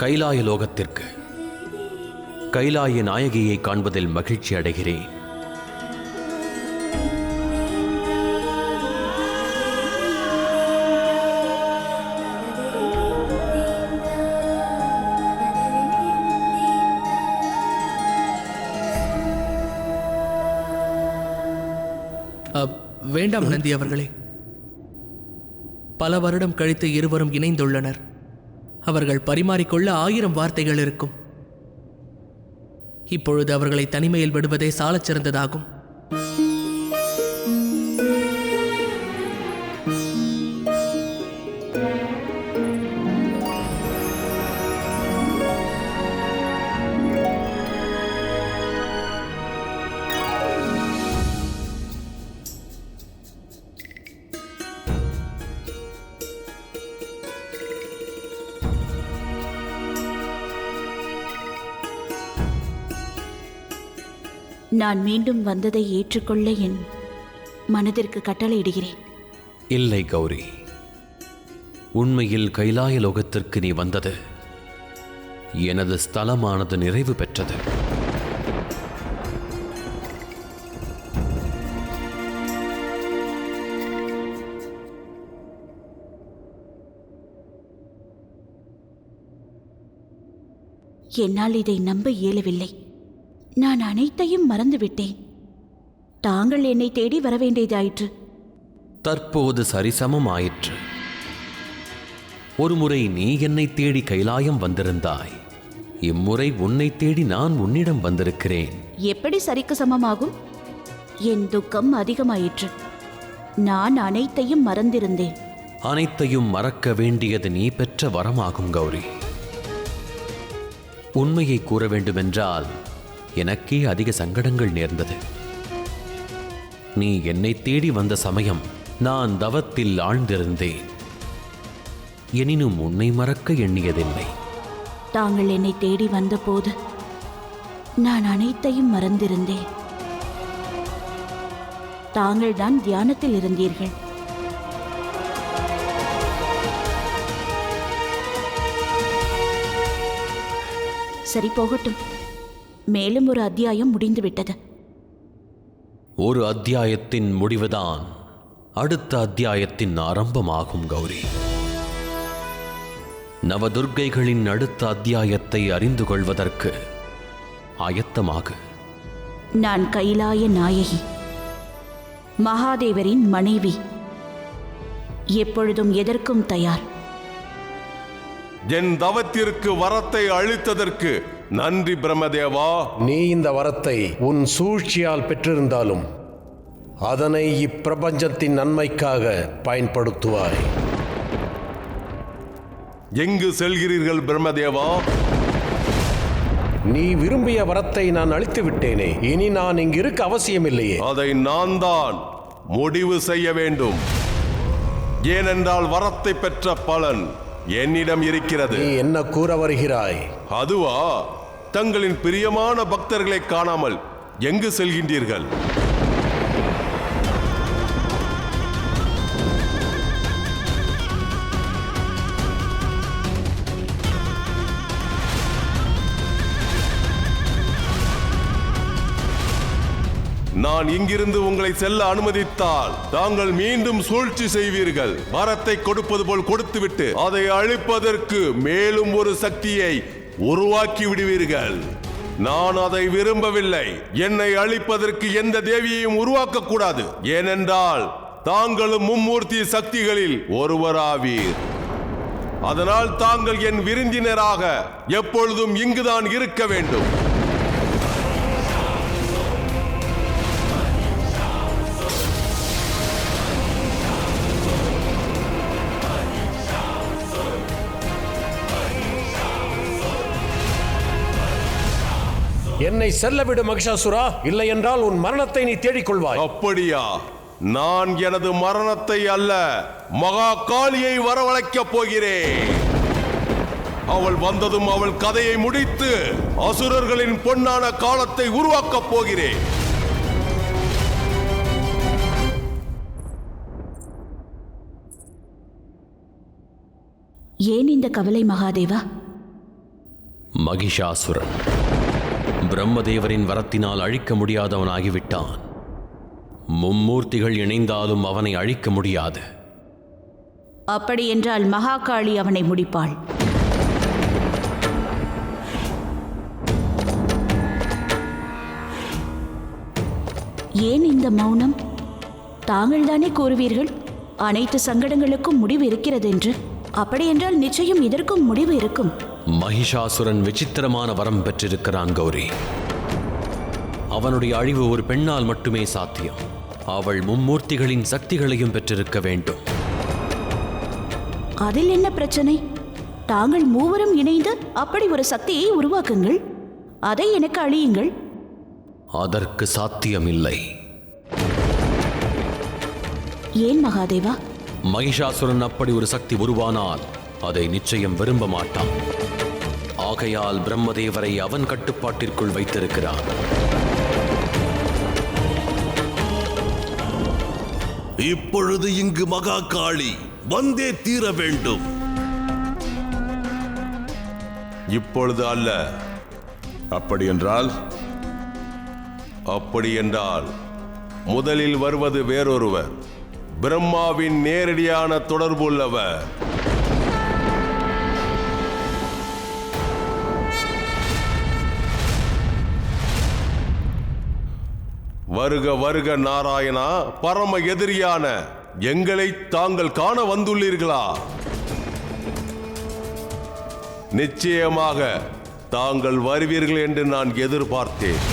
கைலாய லோகத்திற்கு கைலாய நாயகியை காண்பதில் மகிழ்ச்சி அடைகிறேன். வேண்டாம் நந்தி அவர்களே. பல வருடம் கழித்து இருவரும் இணைந்துள்ளனர். அவர்கள் பரிமாறிக்கொள்ள 1000 வார்த்தைகள் இருக்கும். இப்பொழுது அவர்களை தனிமையில் விடுவதே சாலச் சிறந்ததாகும். நான் மீண்டும் வந்ததை ஏற்றுக்கொள்ள என் மனதிற்கு கட்டளையிடுகிறேன். இல்லை கௌரி, உண்மையில் கைலாய லோகத்திற்கு நீ வந்தது எனது ஸ்தலமானது நிறைவு பெற்றது. என்னால் இதை நம்ப இயலவில்லை. நான் அனைத்தையும் மறந்துவிட்டேன். தாங்கள் என்னை தேடி வர வேண்டியதாயிற்று. தற்போது சரிசமம் ஆயிற்று. ஒருமுறை நீ என்னை தேடி கைலாயம் வந்திருந்தாய். இம்முறை உன்னை தேடி நான் உன்னிடம் வந்திருக்கிறேன். எப்படி சரிக்கு சமமாகும்? என் துக்கம் அதிகமாயிற்று. நான் அனைத்தையும் மறந்திருந்தேன். அனைத்தையும் மறக்க வேண்டியது நீ பெற்ற வரமாகும் கௌரி. உண்மையை கூற வேண்டுமென்றால் எனக்கே அதிக சங்கடங்கள் நேர்ந்தது. நீ என்னை தேடி வந்த சமயம் நான் தவத்தில் ஆழ்ந்திருந்தேன். எனினும் உன்னை மறக்க எண்ணியதில்லை. தாங்கள் என்னை தேடி வந்தபோது நான் அனைத்தையும் மறந்திருந்தேன். தாங்கள் தான் தியானத்தில் இருந்தீர்கள். சரி, போகட்டும். மேலும் ஒரு அத்தியாயம் முடிந்துவிட்டது. ஒரு அத்தியாயத்தின் முடிவுதான் அடுத்த அத்தியாயத்தின் ஆரம்பமாகும் கௌரி. நவதுர்க்கைகளின் அடுத்த அத்தியாயத்தை அறிந்து கொள்வதற்கு ஆயத்தமாகு. நான் கைலாய நாயகி, மகாதேவரின் மனைவி. எப்பொழுதும் எதற்கும் தயார். என் தவத்திற்கு வரத்தை அளித்ததற்கு நன்றி பிரம்மதேவா. நீ இந்த வரத்தை உன் சூழ்ச்சியால் பெற்றிருந்தாலும் அதனை இப்பிரபஞ்சத்தின் நன்மைக்காக பயன்படுத்துவாய். எங்கு செல்கிறீர்கள் பிரம்மதேவா? நீ விரும்பிய வரத்தை நான் அளித்து விட்டேனே. இனி நான் இங்கு இருக்க அவசியமில்லையே. அதை நான் தான் முடிவு செய்ய வேண்டும். ஏனென்றால் வரத்தை பெற்ற பலன் என்னிடம் இருக்கிறது. நீ என்ன கூற வருகிறாய்? அதுவா, தங்களின் பிரியமான பக்தர்களை காணாமல் எங்கு செல்கின்றீர்கள்? நான் இங்கிருந்து உங்களை செல்ல அனுமதித்தால் தாங்கள் மீண்டும் சூழ்ச்சி செய்வீர்கள். வரத்தை கொடுப்பது போல் கொடுத்துவிட்டு அதை அழிப்பதற்கு மேலும் ஒரு சக்தியை உருவாக்கி விடுவீர்கள். நான் அதை விரும்பவில்லை. என்னை அழிப்பதற்கு எந்த தேவியையும் உருவாக்க கூடாது. ஏனென்றால் தாங்களும் மும்மூர்த்தி சக்திகளில் ஒருவராவீர். அதனால் தாங்கள் என் விருந்தினராக எப்பொழுதும் இங்குதான் இருக்க வேண்டும். என்னை செல்லவிடு மகிஷாசுரா, இல்லை என்றால் உன் மரணத்தை நீ தேடிக்கொள்வாய். அப்படியா? நான் எனது மரணத்தை அல்ல, மகா காளியை வரவழைக்கப் போகிறேன். அவள் வந்ததும் அவள் கதையை முடித்து அசுரர்களின் பொன்னான காலத்தை உருவாக்கப் போகிறேன். ஏன் இந்த கவலை மகாதேவா? மகிஷாசுரன் பிரம்மதேவரின் வரத்தினால் அழிக்க முடியாதவனாகிவிட்டான். மும்மூர்த்திகள் இணைந்தாலும் அவனை அழிக்க முடியாது. அப்படியென்றால் மகாகாளி அவனை முடிப்பாள். ஏன் இந்த மௌனம்? தாங்கள் தானே கூறுவீர்கள் அனைத்து சங்கடங்களுக்கும் முடிவு இருக்கிறது என்று. அப்படியென்றால் நிச்சயம் இதற்கும் முடிவு இருக்கும். மகிஷாசுரன் விசித்திரமான வரம் பெற்றிருக்கிறான் கௌரி. அவனுடைய அழிவு ஒரு பெண்ணால் மட்டுமே சாத்தியம். அவள் மும்மூர்த்திகளின் சக்திகளையும் பெற்றிருக்க வேண்டும். அதில் என்ன பிரச்சனை? தாங்கள் மூவரும் இணைந்து அப்படி ஒரு சக்தியை உருவாக்குங்கள். அதை எனக்கு அழியுங்கள். அதற்கு சாத்தியமில்லை. ஏன் மகாதேவா? மகிஷாசுரன் அப்படி ஒரு சக்தி உருவானால் அதை நிச்சயம் விரும்ப மாட்டான். ஆகையால் பிரம்மதேவரை அவன் கட்டுப்பாட்டிற்குள் வைத்திருக்கிறான். இப்பொழுது இங்கு மகாகாளி வந்தே தீர வேண்டும். இப்பொழுது அல்ல. அப்படியென்றால் முதலில் வருவது வேறொருவர், பிரம்மாவின் நேரடியான தொடர்புள்ளவர். வருக வருக நாராயணா. பரம எதிரியான எங்களை தாங்கள் காண வந்துள்ளீர்களா? நிச்சயமாக தாங்கள் வருவீர்கள் என்று நான் எதிர்பார்த்தேன்.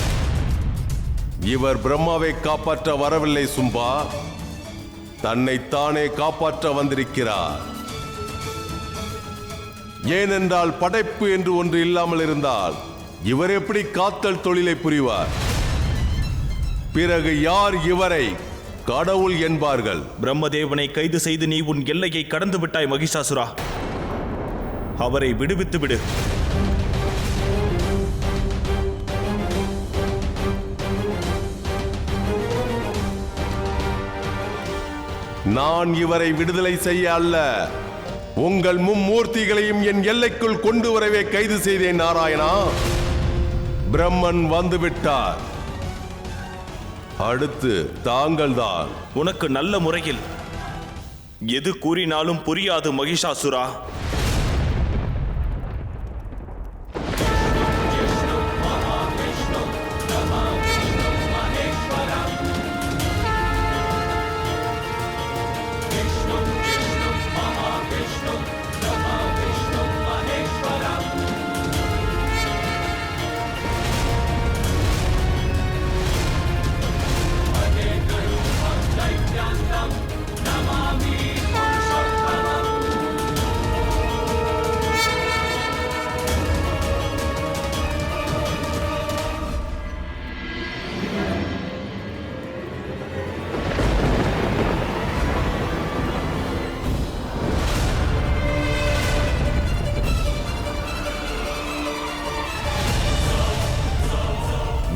இவர் பிரம்மாவை காப்பாற்ற வரவில்லை சும்பா, தன்னைத்தானே காப்பாற்ற வந்திருக்கிறார். ஏனென்றால் படைப்பு என்று ஒன்று இல்லாமல் இருந்தால் இவர் எப்படி காத்தல் தொழிலை புரிவார்? பிறகு யார் இவரை கடவுள் என்பார்கள்? பிரம்மதேவனை கைது செய்து நீ உன் எல்லையை கடந்து விட்டாய் மகிஷாசுரா. அவரை விடுவித்து விடு. நான் இவரை விடுதலை செய்ய அல்ல, உங்கள் மும்மூர்த்திகளையும் என் எல்லைக்குள் கொண்டு வரவே கைது செய்தேன் நாராயணா. பிரம்மன் வந்துவிட்டார். அடுத்து தாங்கள்தான். உனக்கு நல்ல முறையில் எது கூறினாலும் புரியாது மகிஷாசுரா.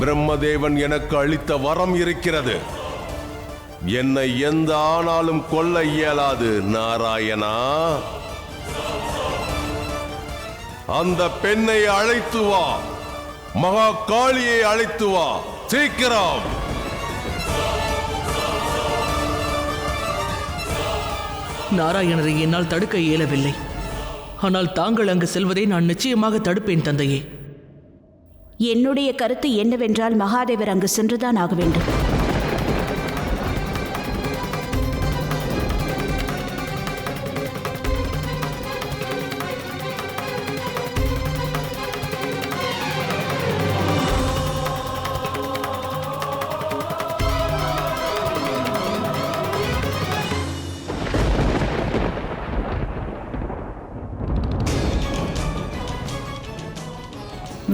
பிரம்மதேவன் எனக்கு அளித்த வரம் இருக்கிறது. என்னை எந்த ஆனாலும் கொல்ல இயலாது நாராயணா. அந்த பெண்ணை அழைத்து வா, மகாகாளியை அழைத்து வா, சீக்கிரம். நாராயணரை என்னால் தடுக்க இயலவில்லை. ஆனால் தாங்கள் அங்கு செல்வதை நான் நிச்சயமாக தடுப்பேன் தந்தையே. என்னுடைய கருத்து என்னவென்றால் மகாதேவர் அங்கு சென்றுதான் ஆக வேண்டும்.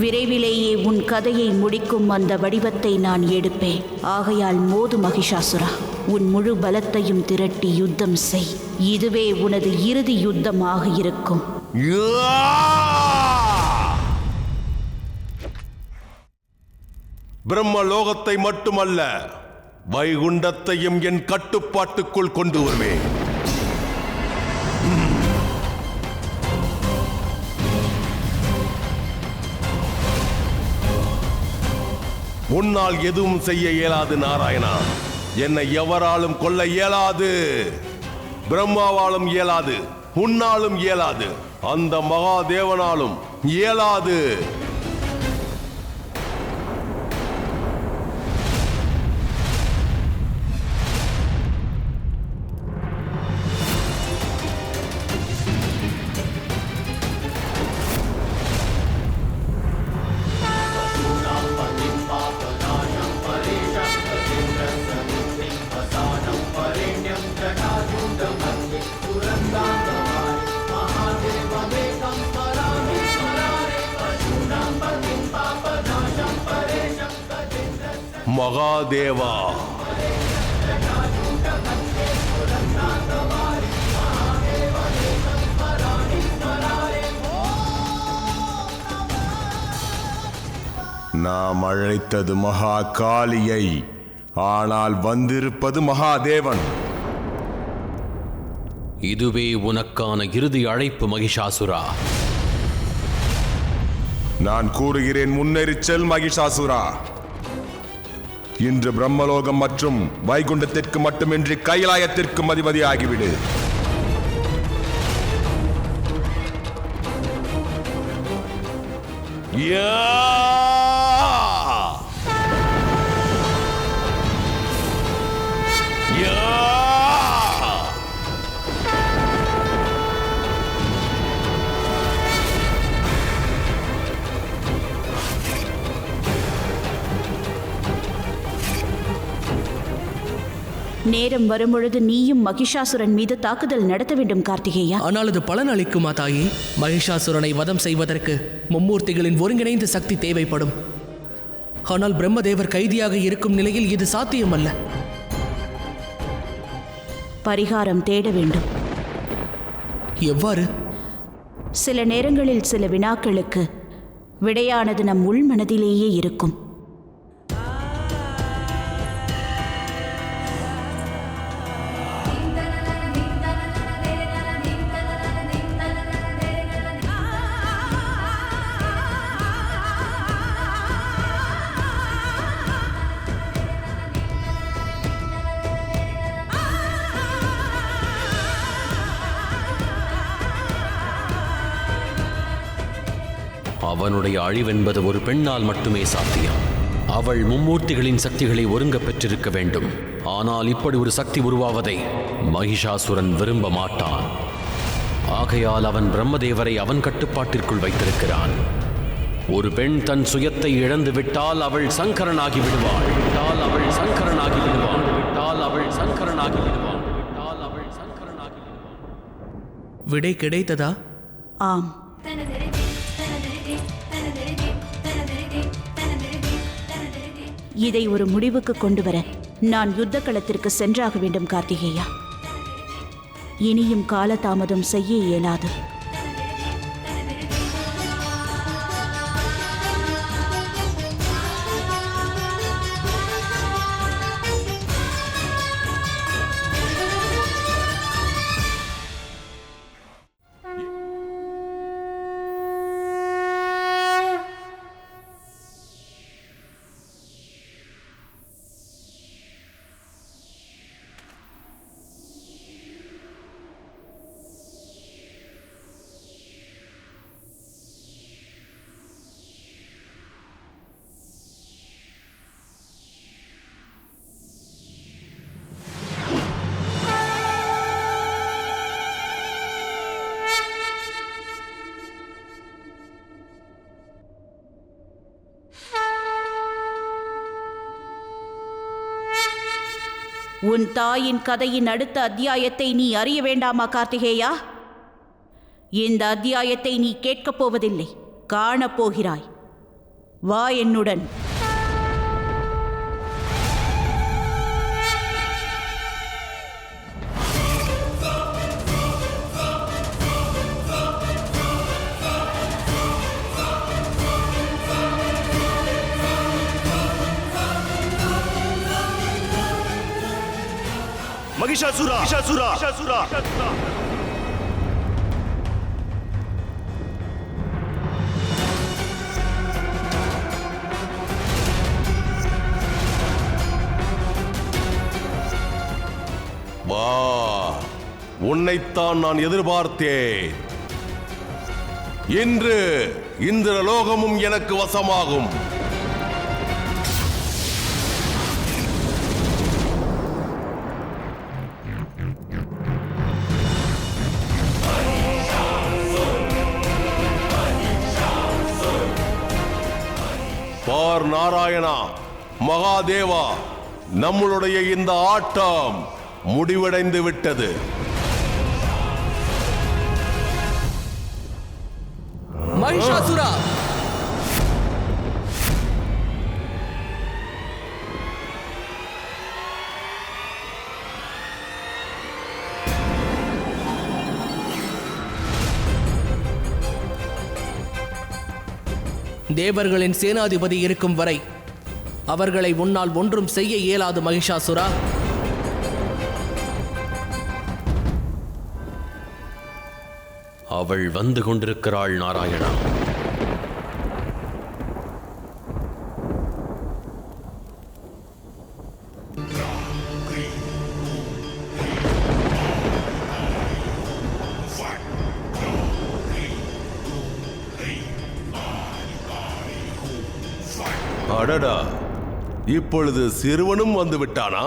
விரைவிலேயே உன் கதையை முடிக்கும் அந்த வடிவத்தை நான் எடுப்பேன். ஆகையால் மோது மகிஷாசுரா, உன் முழு பலத்தையும் திரட்டி யுத்தம் செய். இதுவே உனது இறுதி யுத்தமாக இருக்கும். பிரம்மலோகத்தை மட்டுமல்ல, வைகுண்டத்தையும் என் கட்டுப்பாட்டுக்குள் கொண்டு வருவேன். உன்னால் எதுவும் செய்ய இயலாது நாராயணா. என்னை எவராலும் கொல்ல இயலாது. பிரம்மாவாலும் இயலாது, உன்னாலும் இயலாது, அந்த மகாதேவனாலும் இயலாது. மகாதேவா, நாம் அழைத்தது மகா காளியை, ஆனால் வந்திருப்பது மகாதேவன். இதுவே உனக்கான இறுதி அழைப்பு மகிஷாசுரா. நான் கூறுகிறேன், முன்னேறிச் செல் மகிஷாசுரா. இன்று பிரம்மலோகம் மற்றும் வைகுண்டத்திற்கு மட்டுமின்றி கைலாயத்திற்கும் அதிபதியாகிவிடு. நேரம் வரும்பொழுது நீயும் மகிஷாசுரன் மீது தாக்குதல் நடத்த வேண்டும் கார்த்திகேயா. ஆனால் அது பலன் அளிக்குமா தாயே? மகிஷாசுரனை வதம் செய்வதற்கு மும்மூர்த்திகளின் ஒருங்கிணைந்த சக்தி தேவைப்படும். ஆனால் பிரம்மதேவர் கைதியாக இருக்கும் நிலையில் இது சாத்தியமல்ல. பரிகாரம் தேட வேண்டும். எவ்வாறு? சில நேரங்களில் சில வினாக்களுக்கு விடையானது நம் உள் மனதிலேயே இருக்கும். அவனுடைய அழிவென்பது ஒரு பெண்ணால் மட்டுமே சாத்தியம். அவள் மும்மூர்த்திகளின் சக்திகளை ஒருங்க பெற்றிருக்க வேண்டும். ஆனால் இப்படி ஒரு சக்தி உருவாவதை மகிஷாசுரன் விரும்ப மாட்டான். ஆகையால் அவன் பிரம்மதேவரை அவன் கட்டுப்பாட்டிற்குள் வைத்திருக்கிறான். ஒரு பெண் தன் சுயத்தை இழந்து விட்டால் அவள் சங்கரனாகி விடுவாள். அவள் சங்கரனாகி விடுவாள். அவள் சங்கரனாகி விடுவாள். அவள் சங்கரனாகி விடுவாள். விடை கிடைத்ததா? ஆம். இதை ஒரு முடிவுக்கு கொண்டு வர நான் யுத்த களத்திற்கு சென்றாக வேண்டும் கார்த்திகேயா. இனியும் காலதாமதம் செய்ய இயலாது. உன் தாயின் கதையின் அடுத்த அத்தியாயத்தை நீ அறிய வேண்டாமா கார்த்திகேயா? இந்த அத்தியாயத்தை நீ கேட்கப் போவதில்லை, காணப்போகிறாய். வா என்னுடன். மகிஷாசுரா, மகிஷாசுரா, மகிஷாசுரா. வா, உன்னைத்தான் நான் எதிர்பார்த்தேன். இன்று இந்திரலோகமும் எனக்கு வசமாகும். பார் நாராயணா, மகாதேவா, நம்மளுடைய இந்த ஆட்டம் முடிவடைந்து விட்டது. மகிஷாசுரா, தேவர்களின் சேனாதிபதி இருக்கும் வரை அவர்களை உன்னால் ஒன்றும் செய்ய இயலாது மகிஷாசுரா. அவள் வந்து கொண்டிருக்கிறாள் நாராயணா. அடடா, இப்பொழுது சிறுவனும் வந்து விட்டானா?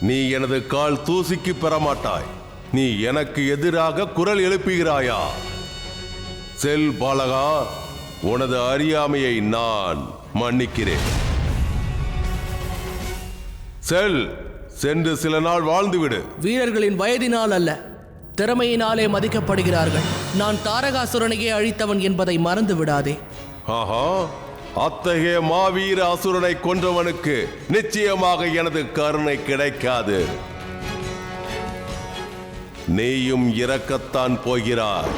நீ எனது கால் தூசிக்கு பெறமாட்டாய். நீ எனக்கு எதிராக குரல் எழுப்புகிறாயா? செல் பாலகா, உனது அறியாமையை நான் மன்னிக்கிறேன். செல், சென்று சில நாள் வாழ்ந்துவிடு. வீரர்களின் வயதினால் அல்ல, திறமையினாலே மதிக்கப்படுகிறார்கள். நான் தாரகாசுரனையே அழித்தவன் என்பதை மறந்து விடாதே. ஆஹா, அத்தகைய மாவீர அசுரனை கொன்றவனுக்கு நிச்சயமாக எனது கருணை கிடைக்காது. நீயும் இறக்கத்தான் போகிறாய்.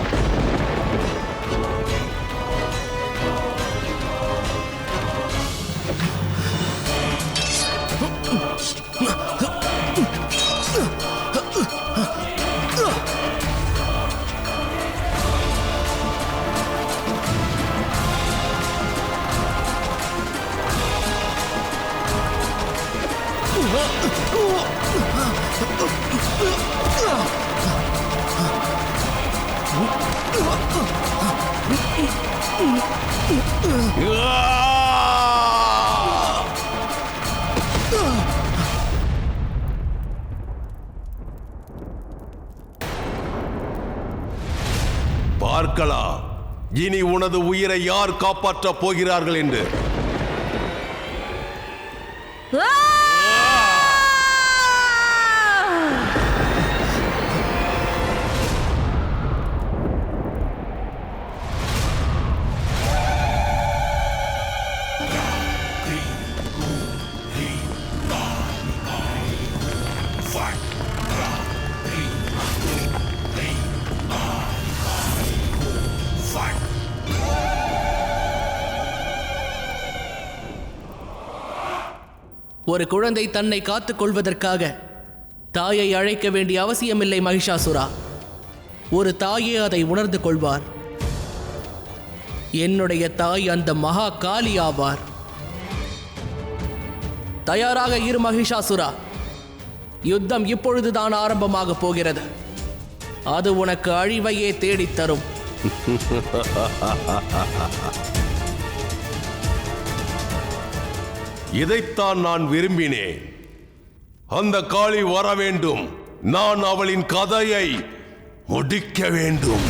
பார்க்கலாம், இனி உனது உயிரை யார் காப்பாற்றப் போகிறார்கள் என்று. ஒரு குழந்தை தன்னை காத்துக் கொள்வதற்காக தாயை அழைக்க வேண்டிய அவசியமில்லை மகிஷாசுரா. ஒரு தாயே அதை உணர்ந்து கொள்வார். என்னுடைய தாய் அந்த மகா காளி ஆவார். தயாராக இரு மகிஷாசுரா. யுத்தம் இப்பொழுதுதான் ஆரம்பமாக போகிறது. அது உனக்கு அழிவையே தேடித்தரும். இதைத்தான் நான் விரும்பினேன். அந்த காளி வர வேண்டும். நான் அவளின் கதையை முடிக்க வேண்டும்.